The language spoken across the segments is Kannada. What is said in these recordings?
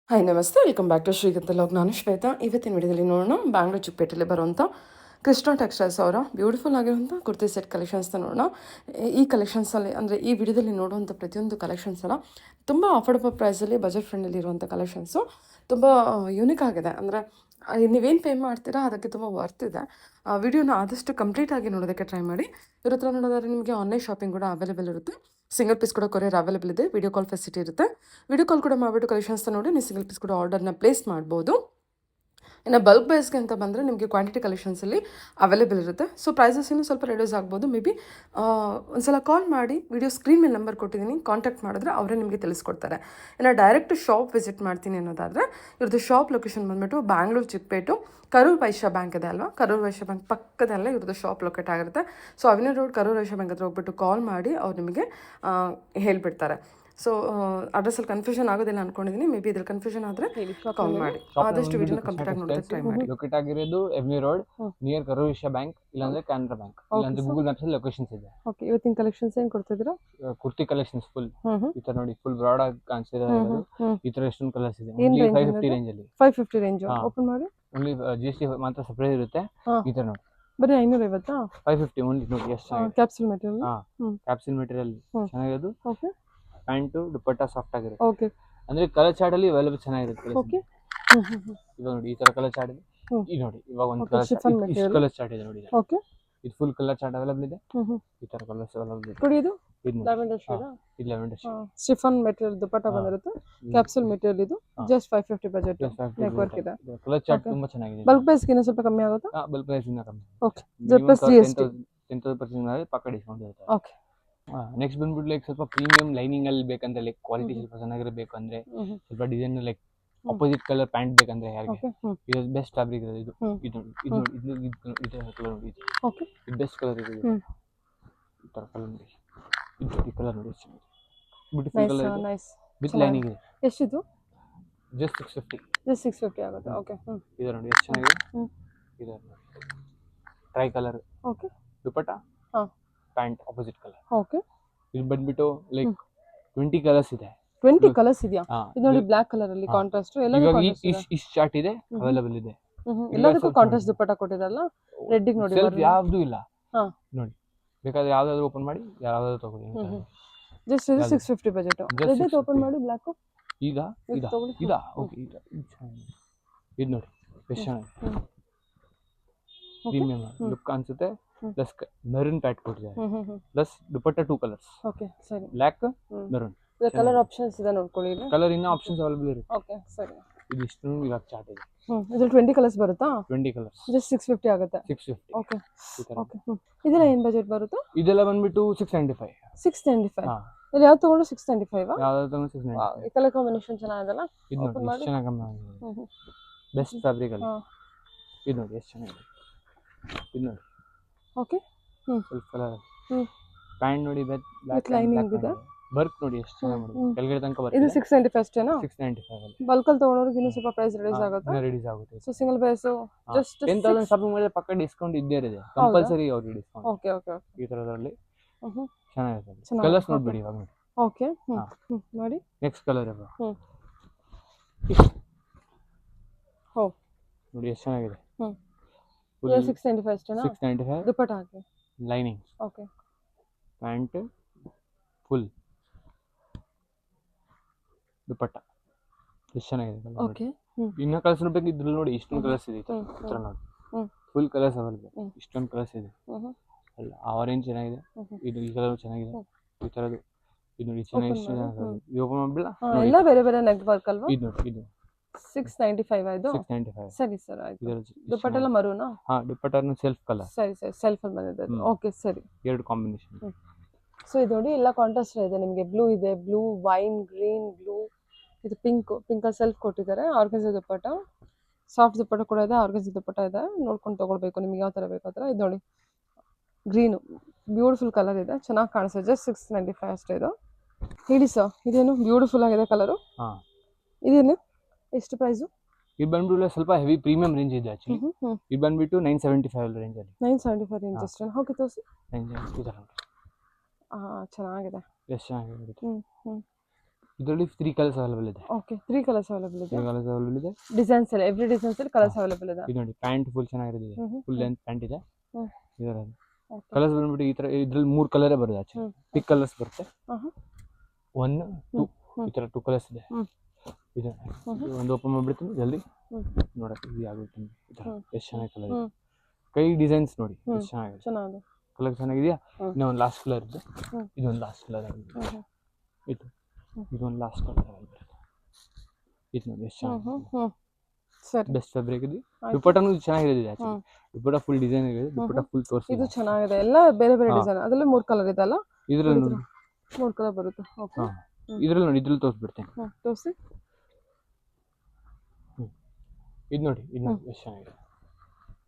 ಹಾಯ್ ನಮಸ್ತೆ ವೆಲ್ಕಮ್ ಬ್ಯಾಕ್ ಟು ಶ್ರೀಗಂಧ ಲಾಗ್. ನಾನು ಶ್ವೇತಾ. ಇವತ್ತಿನ ವಿಡಿಯೋದಲ್ಲಿ ನೋಡೋಣ ಬ್ಯಾಂಗ್ಳೂರು ಚಿಕ್ಕಪೇಟೆಯಲ್ಲಿ ಬರುವಂಥ ಕೃಷ್ಣ ಟೆಕ್ಸ್ಟೈಲ್ಸ್ ಅವರ ಬ್ಯೂಟಿಫುಲ್ ಆಗಿರುವಂಥ ಕುರ್ತಿ ಸೆಟ್ ಕಲೆಕ್ಷನ್ಸ್ನ ನೋಡೋಣ. ಈ ಕಲೆಕ್ಷನ್ಸಲ್ಲಿ ಅಂದರೆ ಈ ವಿಡಿಯೋದಲ್ಲಿ ನೋಡುವಂಥ ಪ್ರತಿಯೊಂದು ಕಲೆಕ್ಷನ್ಸ್ ಎಲ್ಲ ತುಂಬ ಅಫೋರ್ಡಬಲ್ ಪ್ರೈಸಲ್ಲಿ ಬಜೆಟ್ ಫ್ರೆಂಡಲ್ಲಿ ಇರುವಂಥ ಕಲೆಕ್ಷನ್ಸು ತುಂಬ ಯೂನಿಕ್ ಆಗಿದೆ. ಅಂದರೆ ನೀವೇನು ಪೇ ಮಾಡ್ತೀರಾ ಅದಕ್ಕೆ ತುಂಬ ವರ್ತ್ ಇದೆ. ವಿಡಿಯೋನ ಆದಷ್ಟು ಕಂಪ್ಲೀಟಾಗಿ ನೋಡೋದಕ್ಕೆ ಟ್ರೈ ಮಾಡಿ. ಇವ್ರ ಹತ್ರ ನೋಡೋದಾದ್ರೆ ನಿಮಗೆ ಆನ್ಲೈನ್ ಶಾಪಿಂಗ್ ಕೂಡ ಅವೈಲೇಬಲ್ ಇರುತ್ತೆ. ಸಿಂಗಲ್ ಪೀಸ್ ಕೂಡ ಕೊರಿಯರ್ ಅವೈಲೇಬಲ್ ಇದೆ. ವಿಡಿಯೋ ಕಾಲ್ ಫೆಸಿಲಿಟಿ ಇರುತ್ತೆ. ವಿಡಿಯೋ ಕಾಲ್ ಕೂಡ ಮಾಡಿಬಿಟ್ಟು ಕಲೆಕ್ಷನ್ಸ್ನ ನೋಡಿ ನೀವು ಸಿಂಗಲ್ ಪೀಸ್ ಕೂಡ ಆರ್ಡರ್ನ ಪ್ಲೇಸ್ ಮಾಡ್ಬೋದು. ಇನ್ನು ಬಲ್ಕ್ ಬೇಸ್ಗೆ ಅಂತ ಬಂದರೆ ನಿಮಗೆ ಕ್ವಾಂಟಿಟಿ ಕಲೆಕ್ಷನ್ಸಲ್ಲಿ ಅವೈಲೇಬಲ್ ಇರುತ್ತೆ. ಸೊ ಪ್ರೈಸಸ್ ಇನ್ನೂ ಸ್ವಲ್ಪ ರೆಡ್ಯೂಸ್ ಆಗ್ಬೋದು. ಮೇ ಬಿ ಒಂದ್ಸಲ ಕಾಲ್ ಮಾಡಿ, ವಿಡಿಯೋ ಸ್ಕ್ರೀನ್ ಮೇಲೆ ನಂಬರ್ ಕೊಟ್ಟಿದ್ದೀನಿ, ಕಾಂಟ್ಯಾಕ್ಟ್ ಮಾಡಿದ್ರೆ ಅವರೇ ನಿಮಗೆ ತಿಳಿಸ್ಕೊಡ್ತಾರೆ. ಇನ್ನು ಡೈರೆಕ್ಟ್ ಶಾಪ್ ವಿಸಿಟ್ ಮಾಡ್ತೀನಿ ಅನ್ನೋದಾದರೆ ಇವ್ರದ್ದು ಶಾಪ್ ಲೊಕೇಶನ್ ಬಂದುಬಿಟ್ಟು ಬ್ಯಾಂಗ್ಳೂರು ಚಿಕ್ಕಪೇಟು ಕರೂರ್ ವೈಶ್ಯ ಬ್ಯಾಂಕ್ ಇದೆ ಅಲ್ವಾ, ಕರೂರ್ ವೈಶ್ಯ ಬ್ಯಾಂಕ್ ಪಕ್ಕದಲ್ಲೇ ಇವ್ರದ್ದು ಶಾಪ್ ಲೊಕೇಟ್ ಆಗಿರುತ್ತೆ. So ಅವಿನ road Karur Vysya bank ಹತ್ರ ಹೋಗ್ಬಿಟ್ಟು ಕಾಲ್ ಮಾಡಿ ಅವ್ರು ನಿಮಗೆ ಹೇಳಿಬಿಡ್ತಾರೆ. ಸೊ ಅಡ್ರೆಸ್ಸಲ್ಲಿ ಕನ್ಫ್ಯೂಷನ್ ಆಗೋದಿಲ್ಲ ಅನ್ಕೊಂಡಿದ್ದೀನಿ. ಮೇ ಬಿ ಇದ್ರಲ್ಲಿ ಕನ್ಫ್ಯೂಷನ್ ಆದರೆ ಕಾಲ್ ಮಾಡಿ. ಆದಷ್ಟು ವಿಡಿಯೋನ ಕಂಪ್ಲೀಟ್ ಆಗಿ ನೋಡೋದಕ್ಕೆ ಟ್ರೈ ಮಾಡಿ. ಲೊಕೇಟ್ ಆಗಿರೋದು ಎವ್ನಿ road near Karur Vysya bank, ಇಲ್ಲಾಂದ್ರೆ ಕ್ಯಾನರಾ ಬ್ಯಾಂಕ್, ಇಲ್ಲಾಂದ್ರೆ ಗೂಗಲ್ ಮ್ಯಾಪ್ಸ್ ಅಲ್ಲಿ ಲೊಕೇಶನ್ಸ್ ಇದೆ. ಓಕೆ, ಇವತ್ತಿನ ಕಲೆಕ್ಷನ್ಸ್ ಏನು ಕೊಡ್ತಿದ್ದೀರಾ? ಕುರ್ತಿ ಕಲೆಕ್ಷನ್ಸ್ ಫುಲ್ ಈ ತರ ನೋಡಿ, ಫುಲ್ ಬ್ರಾಡ್ ಆಗಿ ಕಾಣಿಸ್ತಿದೆ. ಈ ತರ ಎಷ್ಟೊಂದು ಕಲರ್ಸ್ ಇದೆ. ಓನ್ಲಿ 550 ರೇಂಜ್ ಅಲ್ಲಿ. 550 ರೇಂಜ್ ಓಪನ್ ಮಾಡಿ. ಓನ್ಲಿ GST ಮಾತ್ರ ಸಪರೇಟ್ ಇರುತ್ತೆ. ಈ ತರ ನೋಡಿ, ಬರೀ 550. 550 ಓನ್ಲಿ. ನೋಡಿ ಎಷ್ಟು ಚೆನ್ನಾಗಿದೆ. Capsule material. ಕ್ಯಾಪ್ಸೂಲ್ ಮೆಟೀರಿಯಲ್ ಚೆನ್ನಾಗಿರೋದು. ಓಕೆ. ಪ್ಯಾಂಟು ದುಪ್ಪಟ್ಟ ಸಾಫ್ಟ್ ಆಗಿರುತ್ತೆ. ಓಕೆ. ಅಂದ್ರೆ ಕಲರ್ ಚಾರ್ಟ್ ಅಲ್ಲಿ ಅವೈಲೇಬಲ್ ಚೆನ್ನಾಗಿರುತ್ತೆ. ಓಕೆ. ಇವಾಗ ನೋಡಿ ಈ ತರ ಕಲರ್ ಚಾರ್ಟ್ ಇದೆ. ಈ ನೋಡಿ ಇವಾಗ ಒಂದು ಕಲರ್ ಚಾರ್ಟ್ ಇದೆ ನೋಡಿ. ಓಕೆ. ಇದು ಫುಲ್ ಕಲರ್ ಚಾರ್ಟ್ ಅವೈಲೇಬಲ್ ಇದೆ. ಈ ತರ ಕಲರ್ಸ್ ಅವೈಲೇಬಲ್ ಇದೆ. ನೋಡಿ, ಇದು ಇದು ಲ್ಯಾವೆಂಡರ್ ಶೇಡ್. ಇದು ಲ್ಯಾವೆಂಡರ್ ಶೇಡ್. ಶಿಫಾನ್ ಮೆಟೀರಿಯಲ್ ದುಪ್ಪಟ್ಟ ಬಂದಿರುತ್ತೆ. Capsule material. ಇದು ಜಸ್ಟ್ 550 ಬಜೆಟ್. ನೆಕ್ ವರ್ಕ್ ಇದೆ. ಕಲರ್ ಚಾರ್ಟ್ ತುಂಬಾ ಚೆನ್ನಾಗಿದೆ. ಬಲ್ಕ್ ಪ್ರೈಸ್ ಗಿನ್ನ ಸ್ವಲ್ಪ ಕಮ್ಮಿ ಆಗುತ್ತಾ? ಬಲ್ಕ್ ಪ್ರೈಸ್ ಇಂದ ಕಮ್ಮಿ. ಓಕೆ. ಪ್ಲಸ್ GST 10% ಮೇಲೆ ಪಕ್ಕ ಡಿಸ್ಕೌಂಟ್ ಇರುತ್ತೆ. ಓಕೆ. ನೆಕ್ಸ್ಟ್ ಬಂದ್ಬಿಟ್ಟು ಲೈಕ್ ಸ್ವಲ್ಪ ಪ್ರೀಮಿಯಂ ಲೈನಿಂಗ್ ಅಲ್ಲಿ ಬೇಕಂದ್ರೆ, ಲೈಕ್ ಕ್ವಾಲಿಟಿ ಸ್ವಲ್ಪ ಚೆನ್ನಾಗಿರಬೇಕು ಅಂದ್ರೆ, ಸ್ವಲ್ಪ design like opposite colour pant ಬೇಕಂದ್ರೆ ಯಾರಿಗೆ, ಇದು ಬೆಸ್ಟ್ ಫ್ಯಾಬ್ರಿಕ್ ಇದೆ. ಇದು ಇದು ಇದು ಇದು ಕಲರ್ ನೋಡಿ. ಓಕೆ. ಇದು ಬೆಸ್ಟ್ ಕಲರ್ ಇದೆ. ಈ ತರ ಕಲರ್ ನೋಡಿ. ಈ ಕಲರ್ ನೋಡಿ, ಬ್ಯೂಟಿಫುಲ್ ಕಲರ್ ಇದೆ. ನೈಸ್. ವಿತ್ ಲೈನಿಂಗ್ ಇದೆ. ಎಷ್ಟಿದು? ಜಸ್ಟ್ 650. ಜಸ್ಟ್ 650 ಆಗುತ್ತೆ. ಓಕೆ. ಇದು ನೋಡಿ ಎಷ್ಟು ಚೆನ್ನಾಗಿದೆ. ಇದು try colour. Okay. Dupatta pant opposite colour. Okay. ಇದು ಬಂದ್ಬಿಟ್ಟು ಲೈಕ್ 20 ಕಲರ್ಸ್ ಇದೆ. 20 ಕಲರ್ಸ್ ಇದೆಯಾ? ಇದು ನೋಡಿ ಬ್ಲಾಕ್ ಕಲರ್ ಅಲ್ಲಿ ಕಾಂಟ್ರಾಸ್ಟ್. ಇವಾಗ ಈ ಚಾರ್ಟ್ ಇದೆ ಅವೈಲೇಬಲ್ ಇದೆ. ಎಲ್ಲದಕ್ಕೂ ಕಾಂಟ್ರಾಸ್ಟ್ ದುಪ್ಪಟ್ಟ ಕೊಟ್ಟಿರಲ್ಲ. ರೆಡ್ ಗೆ ನೋಡಿ ಸೆಲ್ಫ್ ಯಾವ್ದು ಇಲ್ಲ. ನೋಡಿ, ಬೇಕಾದ್ರೆ ಯಾವ್ದಾದ್ರು ಓಪನ್ ಮಾಡಿ ಯಾವ್ದಾದ್ರು ತಗೊಳ್ಳಿ. Just 650 budget. ರೆಡ್ ಓಪನ್ ಮಾಡಿ ಬ್ಲಾಕ್. ಈಗ ಇದಾ ಓಕೆ. ಇದು ನೋಡಿ ಎಷ್ಟು ಚೆನ್ನಾಗಿದೆ. ಪ್ರೀಮಿಯಂ ಲುಕ್ ಅನ್ಸುತ್ತೆ. ಪ್ಲಸ್ ಮೆರೂನ್ ಪ್ಯಾಟ್ ಕೊಟ್ಟಿದ್ದಾರೆ. Plus dupatta 2 colours. ಓಕೆ ಸರಿ. ಬ್ಲಾಕ್ ಮೆರೂನ್ ಕಲರ್ ಆಪ್ಷನ್ಸ್ ಇದೆ, ನೋಡ್ಕೊಳ್ಳಿ. ಕಲರ್ ಇನ್ನೂ ಆಪ್ಷನ್ಸ್ ಅವೈಲೇಬಲ್ ಇರುತ್ತೆ. ಓಕೆ ಸರಿ. ಇದು ಇಷ್ಟು ಇವಾಗ ಚಾರ್ಟ್ ಇದೆ. ಇದ್ರಲ್ಲಿ 20 ಕಲರ್ಸ್ ಬರುತ್ತಾ? 20 ಕಲರ್ಸ್ ಜಸ್ಟ್ 650 ಆಗುತ್ತೆ. 650. ಓಕೆ. ಓಕೆ. ಇದೆಲ್ಲ ಏನು ಬಜೆಟ್ ಬರುತ್ತೆ? ಇದೆಲ್ಲ ಬಂದ್ಬಿಟ್ಟು 695. 695. ಇಲ್ಲಿ ಯಾವ್ದು ತಗೊಂಡು 695? ಯಾವ್ದು ತಗೊಂಡು 695. ಈ ಕಲರ್ ಕಾಂಬಿನೇಷನ್ ಚೆನ್ನಾಗಿದೆಲ್ಲ. ಇದು ನೋಡಿ ಎಷ್ಟು ಚೆನ್ನಾಗಿ ಬೆಸ್ಟ್ ಫ್ಯಾಬ್ರಿಕ್ ಅಲ್ಲಿ. ಇದು ನೋಡಿ ಎಷ್ಟು ಚೆನ್ನಾಗಿದೆ. ಇದು ನೋಡಿ. ಓಕೆ. ಸ್ವಲ್ಪ ಕಲರ್. ಪ್ಯಾಂಟ್ ನೋಡಿ ಬ್ಲಾಕ್ ಲೈನಿಂಗ್ ಇದೆ. ವರ್ಕ್ ನೋಡಿ ಎಷ್ಟು ಚೆನ್ನಾಗಿ ಮಾಡಿದೆ. ಕೆಳಗಡೆ ತನಕ ವರ್ಕ್. ಇದು 695 ಅಷ್ಟೇನಾ? 695 ಅಲ್ಲಿ. ಬಲ್ಕ್ ಅಲ್ಲಿ ತಗೊಳ್ಳೋರಿಗೆ ಇನ್ನೂ ಸ್ವಲ್ಪ ಪ್ರೈಸ್ ರಿಡ್ಯೂಸ್ ಆಗುತ್ತೆ. ರಿಡ್ಯೂಸ್ ಆಗುತ್ತೆ. So single price just 10,000 shopping ಮಾಡಿದ್ರೆ ಪಕ್ಕ ಡಿಸ್ಕೌಂಟ್ ಇದ್ದೇ ಇದೆ. ಕಂಪಲ್ಸರಿ ಅವ್ರಿಗೆ ಡಿಸ್ಕೌಂಟ್. Okay okay. ಈ ತರದಲ್ಲಿ ಚೆನ್ನಾಗಿದೆ. ಕಲರ್ಸ್ ನೋಡ್ಬಿಡಿ ಇವಾಗ ನೋಡಿ. ಓಕೆ. ಮಾಡಿ. ನೆಕ್ಸ್ಟ್ ಕಲರ್ ಇವಾಗ ನೋಡಿ ಎಷ್ಟು ಚೆನ್ನಾಗಿದೆ. 695 ಅಷ್ಟೇನಾ? 695. ದುಪ್ಪಟ್ಟ ಹಾಕಿ ಲೈನಿಂಗ್. ಓಕೆ. ಪ್ಯಾಂಟ್ ಫುಲ್ ದುಪ್ಪಟ್ಟ ಎಷ್ಟು ಚೆನ್ನಾಗಿದೆ. ಓಕೆ. ಇನ್ನ ಕಲರ್ಸ್ ನೋಡ್ಬೇಕು. ಇದ್ರಲ್ಲಿ ನೋಡಿ ಇಷ್ಟೊಂದು ಕಲರ್ಸ್ ಇದೆ. ಹತ್ರ ನೋಡಿ ಫುಲ್ ಕಲರ್ಸ್ ಅವೈಲೇಬಲ್. ಇಷ್ಟೊಂದು ಕಲರ್ಸ್ ಇದೆ. ಅಲ್ಲ ಆರೆಂಜ್ ಚೆನ್ನಾಗಿದೆ. ಇದು ಈ ಕಲರ್ ಚೆನ್ನಾಗಿದೆ. ಈ ತರದ್ದು ಇದು ನೋಡಿ ಚೆನ್ನಾಗಿದೆ. ಇದು ಓಪನ್ ಮಾಡ್ಬಿಡಲ್ಲ. ಎಲ್ಲ ಬೇರೆ ಬೇರೆ ನೆಕ್ ವರ್ಕ್ ಅಲ್ವಾ? ಇದು ನೋಡಿ. ಇದು 695 ಇದು. 695. ಸರಿ ಸರ್ ಆಯ್ತು. ದುಪ್ಪಟ್ಟ ಎಲ್ಲ ಮರೂನಾ? ದುಪ್ಪಟ್ಟನು ಸೆಲ್ಫ್ ಕಲರ್. ಸರಿ ಸರಿ, ಸೆಲ್ಫ್ ಅಲ್ಲಿ ಬಂದಿದೆ. ಓಕೆ ಸರಿ. ಎರಡು ಕಾಂಬಿನೇಷನ್. ಸೊ ಇದು ನೋಡಿ ಎಲ್ಲ ಕಾಂಟ್ರಾಸ್ಟ್ ಇದೆ. ನಿಮಗೆ ಬ್ಲೂ ಇದೆ, ಬ್ಲೂ, ವೈನ್, ಗ್ರೀನ್, ಬ್ಲೂ, ಇದು ಪಿಂಕ್ ಅಲ್ಲಿ ಸೆಲ್ಫ್ ಕೊಟ್ಟಿದ್ದಾರೆ. ಆರ್ಗನ್ಜಾ ದುಪ್ಪಟ್ಟ, ಸಾಫ್ಟ್ ದುಪ್ಪಟ್ಟ ಕೂಡ ಇದೆ, ಆರ್ಗನ್ಜಾ ದುಪ್ಪಟ್ಟ ಇದೆ. ನೋಡ್ಕೊಂಡು ತಗೊಳ್ಬೇಕು ನಿಮ್ಗೆ ಯಾವ ಥರ ಬೇಕು ಆ ಥರ. ಇದು ನೋಡಿ ಗ್ರೀನು, ಬ್ಯೂಟಿಫುಲ್ ಕಲರ್ ಇದೆ, ಚೆನ್ನಾಗಿ ಕಾಣಿಸ್ತದೆ. ಜಸ್ಟ್ 695 ಅಷ್ಟೇ ಇದು. ಹೇಳಿ ಸರ್, ಇದೇನು ಬ್ಯೂಟಿಫುಲ್ ಆಗಿದೆ ಕಲರು. ಇದೇನು ಎಷ್ಟು ಪ್ರೈಸು? ಇದು ಬಂದ್ಬಿಟ್ಟು ಸ್ವಲ್ಪ ಹೆವಿ ಪ್ರೀಮಿಯಂ ರೇಂಜ್ ಇದೆ ಆಕ್ಚುಲಿ. ಇದು ಬಂದ್ಬಿಟ್ಟು 975 ರೇಂಜ್ ಅಲ್ಲಿ. 975 ರೇಂಜ್ ಅಷ್ಟೇ. ಓಕೆ ತೋರಿಸಿ. ಚೆನ್ನಾಗಿದೆ. ಚೆನ್ನಾಗಿದೆ. ಎಷ್ಟು ಚೆನ್ನಾಗಿದೆ. ಇದರಲ್ಲಿ 3 ಕಲರ್ಸ್ ಅವೈಲೇಬಲ್ ಇದೆ. ಓಕೆ 3 ಕಲರ್ಸ್ ಅವೈಲೇಬಲ್ ಇದೆ. 3 ಕಲರ್ಸ್ ಅವೈಲೇಬಲ್ ಇದೆ. ಡಿಸೈನ್ಸ್ ಎಲ್ಲ ಎವ್ರಿ ಡಿಸೈನ್ಸ್ ಅಲ್ಲಿ ಕಲರ್ಸ್ ಅವೈಲೇಬಲ್ ಇದೆ. ಇದು ನೋಡಿ ಪ್ಯಾಂಟ್ ಫುಲ್ ಚೆನ್ನಾಗಿರೋದಿದೆ, ಫುಲ್ ಲೆಂತ್ ಪ್ಯಾಂಟ್ ಇದೆ. ಇದರ ಕಲರ್ಸ್ ಬಂದ್ಬಿಟ್ಟು ಈ ತರ ಇದ್ರಲ್ಲಿ 3 ಕಲರೇ ಬರುತ್ತೆ. ಆಕ್ಚುಲಿ ಪಿಕ್ ಕಲರ್ಸ್ ಬರುತ್ತೆ. 1 2 ಈ ತರ 2 ಕಲರ್ಸ್ ಇದೆ. ಇದು ಒಂದು ಓಪನ್ ಮಾಡ್ಬಿಡ್ತೀನಿ ಜಲ್ದಿ ನೋಡಕ್ಕೆ ಇದು ಆಗುತ್ತೆ. ಈ ತರ ಎಷ್ಟು ಚೆನ್ನಾಗಿ ಕಲರ್ ಇದೆ. ಕೈ ಡಿಸೈನ್ಸ್ ನೋಡಿ ಎಷ್ಟು ಚೆನ್ನಾಗಿದೆ. ಚೆನ್ನಾಗಿದೆ. ಕಲರ್ ಚೆನ್ನಾಗಿದೆಯಾ? ಇನ್ನೂ ಒಂದು ಲಾಸ್ಟ್ ಕಲರ್ ಇದೆ. ಇದೊಂದು ಲಾಸ್ಟ್ ಕಲರ್ ಆಗಿದೆ. ಇದೊಂದು ಲಾಸ್ಟ್ ಕಲರ್ ಆಗಿದೆ. ಇದು ನೋಡಿ ಎಷ್ಟು ಚೆನ್ನಾಗಿದೆ. ಸರಿ. ಬೆಸ್ಟ್ ಫ್ಯಾಬ್ರಿಕ್ ಇದೆ. ದುಪ್ಪಟ್ಟನು ಚೆನ್ನಾಗಿದೆ. ಆಕ್ಚುಲಿ ದುಪ್ಪಟ್ಟ ಫುಲ್ ಡಿಸೈನ್ ಇದೆ. ದುಪ್ಪಟ್ಟ ಫುಲ್ ತೋರಿಸಿ. ಇದು ಚೆನ್ನಾಗಿದೆ. ಎಲ್ಲ ಬೇರೆ ಬೇರೆ ಡಿಸೈನ್. ಅದರಲ್ಲಿ 3 ಕಲರ್ ಇದೆ ಅಲ್ಲ? ಇದರಲ್ಲಿ ನೋಡಿ 3 ಕಲರ್ ಬರುತ್ತೆ. ಓಕೆ. ಇದರಲ್ಲಿ ನೋಡಿ ಇದ್ರಲ್ಲಿ ತೋರಿಸ್ಬಿಡ್ತೇನೆ. ತೋರಿಸಿ. ಇದು ನೋಡಿ ಇದು ಎಷ್ಟು ಚೆನ್ನಾಗಿದೆ.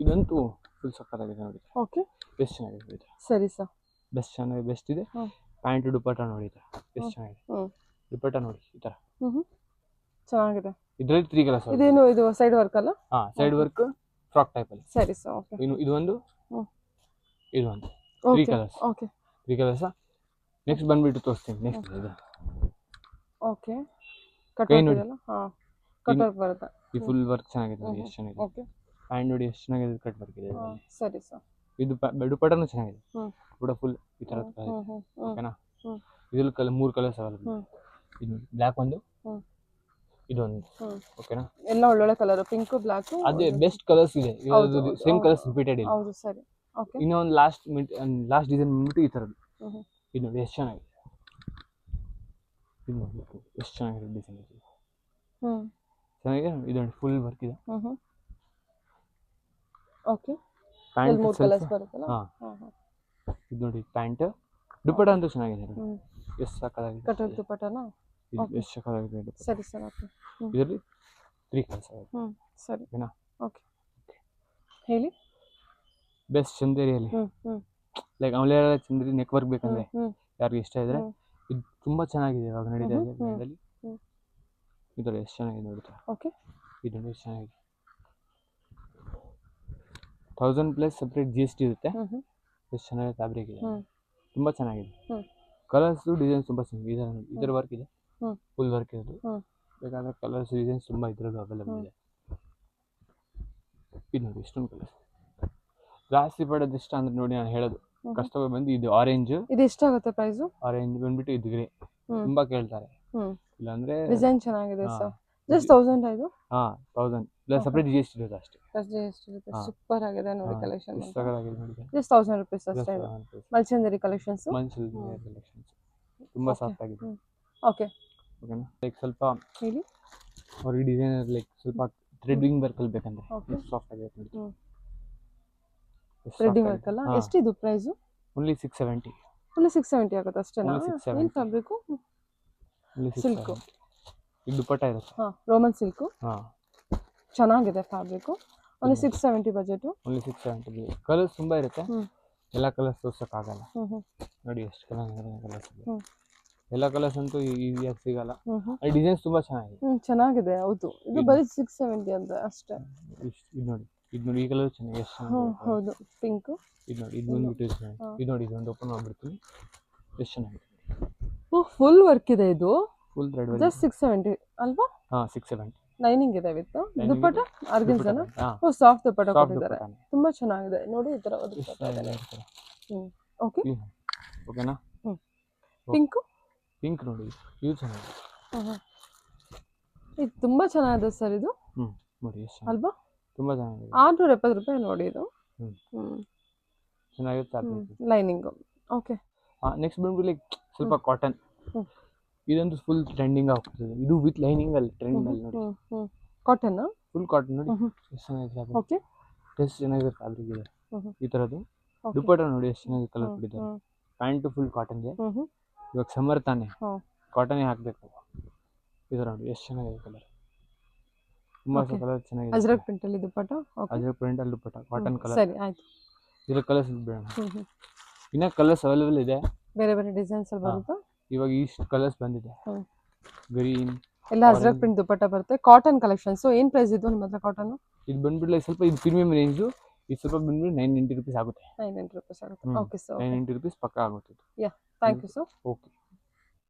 ಇದಂತೂ ಫುಲ್ ಸಕ್ಕತ್ತಾಗಿದೆ ನೋಡಿ. ಓಕೆ. ಎಷ್ಟು ಚೆನ್ನಾಗಿದೆ ಇದು. ಸರಿ ಸರ್. ಬೆಸ್ಟ್ ಚೆನ್ನಾಗಿದೆ. ಬೆಸ್ಟ್ ಇದೆ. ಪ್ಯಾಂಟ್ ದುಪ್ಪಟ್ಟ ನೋಡಿ ಎಷ್ಟು ಚೆನ್ನಾಗಿದೆ. ದುಪ್ಪಟ್ಟ ನೋಡಿ ಈ ತರ ಚೆನ್ನಾಗಿದೆ. ಇದರಲ್ಲಿ 3 ಕಲರ್ಸ್. ಇದೇನು ಇದು ಸೈಡ್ ವರ್ಕ್ ಅಲ್ಲ? ಸೈಡ್ ವರ್ಕ್ ಫ್ರಾಕ್ ಟೈಪ್ ಅಲ್ಲಿ. ಸರಿ ಸರ್. ಓಕೆ. ಇದು ಒಂದು 3 ಕಲರ್ಸ್. ಓಕೆ. 3 ಕಲರ್ಸ್. ನೆಕ್ಸ್ಟ್ ಬಂದ್ಬಿಟ್ಟು ತೋರಿಸ್ತೀನಿ. ನೆಕ್ಸ್ಟ್ ಇದು ಓಕೆ. ಕಟ್ ವರ್ಕ್ ಇದೆಲ್ಲ? ಕಟ್ ವರ್ಕ್ ಬರುತ್ತೆ. ಈ ಫುಲ್ ವರ್ಕ್ ಚೆನ್ನಾಗಿದೆ ನೋಡಿ ಎಷ್ಟು ಚೆನ್ನಾಗಿದೆ. ಓಕೆ. ಪ್ಯಾಂಟ್ ನೋಡಿ ಎಷ್ಟು ಚೆನ್ನಾಗಿದೆ. ಕಟ್ ವರ್ಕ್ ಇದೆ. ಸರಿ ಸರ್. ಇದು ದುಪ್ಪಟ್ಟನು ಚೆನ್ನಾಗಿದೆ. ಕೂಡ ಫುಲ್ ಈ ತರ ಓಕೆನಾ? ಇದ್ರಲ್ಲಿ 3 ಕಲರ್ಸ್ ಅವೈಲೇಬಲ್. ಇದು ಬ್ಲ್ಯಾಕ್ ಒಂದು, ಇದೊಂದು. ಓಕೆನಾ? ಎಲ್ಲ ಒಳ್ಳೊಳ್ಳೆ ಕಲರ್, ಪಿಂಕ್ ಬ್ಲ್ಯಾಕ್. ಅದೇ ಬೆಸ್ಟ್ ಕಲರ್ಸ್ ಇದೆ. ಇದು ಸೇಮ್ ಕಲರ್ಸ್ ರಿಪೀಟೆಡ್ ಇಲ್ಲ. ಹೌದು. ಸರಿ. ಓಕೆ. ಇನ್ನೂ ಒಂದು ಲಾಸ್ಟ್ ಡಿಸೈನ್ ಬಂದ್ಬಿಟ್ಟು ಈ ತರದ್ದು. ಇದು ನೋಡಿ ಎಷ್ಟು ಚೆನ್ನಾಗಿದೆ. ಇದು ನೋಡಿ ಎಷ್ಟು ಚೆನ್ನಾಗಿದೆ ಡಿಸೈನ್ ಇದೆ. ಚೆನ್ನಾಗಿದೆ. ಇದು ನೋಡಿ ಫುಲ್ ವರ್ಕ್ ಇದೆ. ಓಕೆ. ಪ್ಯಾಂಟ್ 3 ಕಲರ್ಸ್ ಬರುತ್ತಲ್ಲ? ಇದು ನೋಡಿ ಪ್ಯಾಂಟ್ ದುಪ್ಪಟ್ಟ ಅಂತೂ ಚೆನ್ನಾಗಿದೆ. ಎಷ್ಟು ಸಕ್ಕತ್ತಾಗಿದೆ. ಕಟ್ ವರ್ಕ್ ದುಪ್ಪಟ್ಟನಾ? ಎಷ್ಟು ಸಕ್ಕತ್ತಾಗಿದೆ. ಸರಿ ಸರ್. ಓಕೆ. ಇದರಲ್ಲಿ 3 ಕಲರ್ಸ್ ಆಗಿದೆ. ಸರಿ. ಓಕೆನಾ? ಓಕೆ. ಹೇಳಿ. ಬೆಸ್ಟ್ ಚಂದೇರಿಯಲ್ಲಿ ಲೈಕ್ ಅವಳೆಲ್ಲ ಚಂದೇರಿ ನೆಕ್ ವರ್ಕ್ ಬೇಕಂದ್ರೆ ಯಾರಿಗೆ ಇಷ್ಟ ಇದ್ರೆ ಇದು ತುಂಬಾ ಚೆನ್ನಾಗಿದೆ. ಇವಾಗ ನಡೀತಾ ಇದೆ. ಇದರ ಎಷ್ಟು ಚೆನ್ನಾಗಿದೆ ನೋಡಿ. ಓಕೆ. ಇದು ಎಷ್ಟು ಚೆನ್ನಾಗಿದೆ. 1000+ ಸಪ್ರೇಟ್ GST ಇರುತ್ತೆ. ಎಷ್ಟು ಚೆನ್ನಾಗಿದೆ ಫ್ಯಾಬ್ರಿಕ್ ಇದೆ. ತುಂಬಾ ಚೆನ್ನಾಗಿದೆ. ಕಲರ್ಸ್ ಡಿಸೈನ್ಸ್ ತುಂಬಾ ಚೆನ್ನಾಗಿದೆ. ಇದರ ವರ್ಕ್ ಇದೆ. ಫುಲ್ ವರ್ಕ್ ಇರೋದು. ಬೇಕಾದ್ರೆ ಕಲರ್ಸ್ ಡಿಸೈನ್ಸ್ ತುಂಬಾ ಇದರಲ್ಲೂ ಅವೈಲೇಬಲ್ ಇದೆ. ಇದು ನೋಡಿ ಇಷ್ಟೊಂದು ಕಲರ್ಸ್. ಜಾಸ್ತಿ ಪಡೋದು ಇಷ್ಟ ಅಂದ್ರೆ ನೋಡಿ ನಾನು ಹೇಳೋದು ಕಸ್ಟಮರ್ ಬಂದು ಇದು ಆರೆಂಜ್. ಇದು ಎಷ್ಟಾಗುತ್ತೆ ಪ್ರೈಸ್? ಆರೆಂಜ್ ಬಂದ್ಬಿಟ್ಟು ಇದು ಗ್ರೇ ತುಂಬಾ ಕೇಳ್ತಾರೆ. ಇಲ್ಲಾಂದ್ರೆ ಡಿಸೈನ್ ಚೆನ್ನಾಗಿದೆ ಸರ್. ಜಸ್ಟ್ 1000 ಇದು? 1000 ಪ್ಲಸ್ ಸಪರೇಟ್ GST ಇರುತ್ತೆ ಅಷ್ಟೇ. ಪ್ಲಸ್ GST ಇರುತ್ತೆ. ಸೂಪರ್ ಆಗಿದೆ ನೋಡಿ ಕಲೆಕ್ಷನ್. ಸಕ್ಕತ್ತಾಗಿದೆ ನೋಡಿ. ಜಸ್ಟ್ 1000 ರೂಪೀಸ್ ಅಷ್ಟೇ. ಮಲ್ಚಂದರಿ ಕಲೆಕ್ಷನ್ಸ್. ಮಲ್ಚಂದರಿ ಕಲೆಕ್ಷನ್ಸ್ ತುಂಬಾ ಸಾಫ್ಟ್ ಆಗಿದೆ. ಓಕೆ. ಓಕೆನಾ? ಲೈಕ್ ಸ್ವಲ್ಪ ಹೇಳಿ. ಅವ್ರಿಗೆ ಡಿಸೈನರ್ ಲೈಕ್ ಸ್ವಲ್ಪ ಥ್ರೆಡಿಂಗ್ ವರ್ಕ್ ಕಲಿಬೇಕಂದ್ರೆ ಸಾಫ್ಟ್ ಆಗಿದೆ ನೋಡಿ. ಥ್ರೆಡಿಂಗ್ ವರ್ಕ್ ಅಲ್ಲ? ಎಷ್ಟಿದು ಪ್ರೈಸ್? ಓನ್ಲಿ 670. ಓನ್ಲಿ 670 ಆಗುತ್ತೆ ಅಷ್ಟೇನಾ? Only 670. ಏನು ಫ್ಯಾಬ್ರಿಕ್? ಸಿಲ್ಕ್. ಇದು ದುಪ್ಪಟ್ಟ ಇರುತ್ತೆ. Roman silk. ಚೆನ್ನಾಗಿದೆ fabric. Only 670 budget. Only 670. Colours ತುಂಬಾ ಇರುತ್ತೆ. ಎಲ್ಲ ಕಲರ್ಸ್ ತೋರ್ಸಕ್ಕಾಗಲ್ಲ. ನೋಡಿ ಎಷ್ಟು ಕಲರ್ಸ್ ಇದೆ. ಎಲ್ಲ ಕಲರ್ಸ್ ಅಂತೂ ಈಸಿಯಾಗಿ ಸಿಗಲ್ಲ. ಡಿಸೈನ್ಸ್ ತುಂಬಾ ಚೆನ್ನಾಗಿದೆ. ಚೆನ್ನಾಗಿದೆ. ಹೌದು. ಇದು ಬರೀ 670 ಅಂತ ಅಷ್ಟೇ. ಇದು ನೋಡಿ ಈ ಕಲರ್ ಚೆನ್ನಾಗಿದೆ. ಎಷ್ಟು ಚೆನ್ನಾಗಿದೆ. ಹೌದು. ಪಿಂಕ್. ಇದು ನೋಡಿ ಇದು ಬಂದ್ಬಿಟ್ಟು ಇದು ನೋಡಿ ಇದೊಂದು ಓಪನ್ ಮಾಡ್ಬಿಡ್ತೀನಿ. ಎಷ್ಟು ಚೆನ್ನಾಗಿದೆ. ಫುಲ್ ವರ್ಕ್ ಇದೆ ಇದು. Full thread work. ಜಸ್ಟ್ 670 ಅಲ್ವಾ? 670. ಲೈನಿಂಗ್ ಇದೆ ವಿತ್ ದುಪ್ಪಟ್ಟ ಆರ್ಗನ್ಜಾನ. ಸಾಫ್ಟ್ ದುಪ್ಪಟ್ಟ ಕೊಟ್ಟಿದ್ದಾರೆ. ತುಂಬಾ ಚೆನ್ನಾಗಿದೆ ನೋಡಿ. ಈ ತರ ಓಕೆ. ಓಕೆನಾ? ಪಿಂಕ್. ಪಿಂಕ್ ನೋಡಿ ಇದು ಚೆನ್ನಾಗಿದೆ. ಇದು ತುಂಬಾ ಚೆನ್ನಾಗಿದೆ ಸರ್. ಇದು ನೋಡಿ ಎಷ್ಟು ಅಲ್ವಾ? ತುಂಬಾ ಚೆನ್ನಾಗಿದೆ. 670 ರೂಪಾಯಿ ನೋಡಿ ಇದು. ಚೆನ್ನಾಗಿರುತ್ತೆ. ಲೈನಿಂಗ್. ಓಕೆ. ನೆಕ್ಸ್ಟ್ ಬಂದ್ಬಿಟ್ಟು ಲೈಕ್ ಸ್ವಲ್ಪ ಕಾಟನ್. ಇದಂತೂ ಫುಲ್ ಟ್ರೆಂಡಿಂಗ್ ಆಗ್ತದೆ. ಇದು ವಿತ್ ಲೈನಿಂಗ್ ಅಲ್ಲಿ ಟ್ರೆಂಡ್ ಅಲ್ಲಿ ನೋಡಿ. ಕಾಟನ್. ಫುಲ್ ಕಾಟನ್ ನೋಡಿ ಎಷ್ಟು ಚೆನ್ನಾಗಿದೆ. ಓಕೆ. ಎಷ್ಟು ಚೆನ್ನಾಗಿದೆ ಫ್ಯಾಬ್ರಿಕ್ ಇದೆ ಈ ತರದ್ದು. ದುಪ್ಪಟ್ಟ ನೋಡಿ ಎಷ್ಟು ಚೆನ್ನಾಗಿ ಕಲರ್ ಕೊಟ್ಟಿದ್ದಾರೆ. ಪ್ಯಾಂಟ್ ಫುಲ್ ಕಾಟನ್ ಇದೆ. ಇವಾಗ ಸಮ್ಮರ್ ತಾನೆ ಕಾಟನ್ ಹಾಕ್ಬೇಕು. ಇದರ ನೋಡಿ ಎಷ್ಟು ಚೆನ್ನಾಗಿದೆ ಕಲರ್. ತುಂಬಾ ಕಲರ್ ಚೆನ್ನಾಗಿದೆ. ಅಜ್ರಕ್ ಪ್ರಿಂಟ್ ಅಲ್ಲಿ ದುಪ್ಪಟ್ಟ. ಅಜ್ರಕ್ ಪ್ರಿಂಟ್ ಅಲ್ಲಿ ದುಪ್ಪಟ್ಟ ಕಾಟನ್ ಕಲರ್. ಸರಿ ಆಯ್ತು. ಇದರ ಕಲರ್ಸ್ ಬಿಡೋಣ. ಇನ್ನ ಕಲರ್ಸ್ ಅವೈಲೇಬಲ್ ಇದೆ. ಬೇರೆ ಬೇರೆ ಡಿಸೈನ್ಸ್ ಅಲ್ಲಿ ಬರುತ್ತಾ? ಇವಾಗ ಇಷ್ಟು ಕಲರ್ಸ್ ಬಂದಿದೆ. ಗ್ರೀನ್ ಎಲ್ಲ ಅಜ್ರಕ್ ಪ್ರಿಂಟ್ ದುಪ್ಪಟ್ಟ ಬರುತ್ತೆ. Cotton collections. ಏನು ಪ್ರೈಸ್ ಇದು ನಿಮ್ಮ ಹತ್ರ ಕಾಟನ್? ಇದು ಬಂದ್ಬಿಟ್ಟು ಸ್ವಲ್ಪ ಇದು ಪ್ರೀಮಿಯಂ ರೇಂಜ್. ಇದು ಸ್ವಲ್ಪ ಬಂದ್ಬಿಟ್ಟು 990 ರೂಪೀಸ್ ಆಗುತ್ತೆ. 990 ರೂಪೀಸ್ ಆಗುತ್ತೆ. Okay sir. 990 ರೂಪೀಸ್ ಪಕ್ಕ ಆಗುತ್ತೆ. Yeah thank you sir. Okay.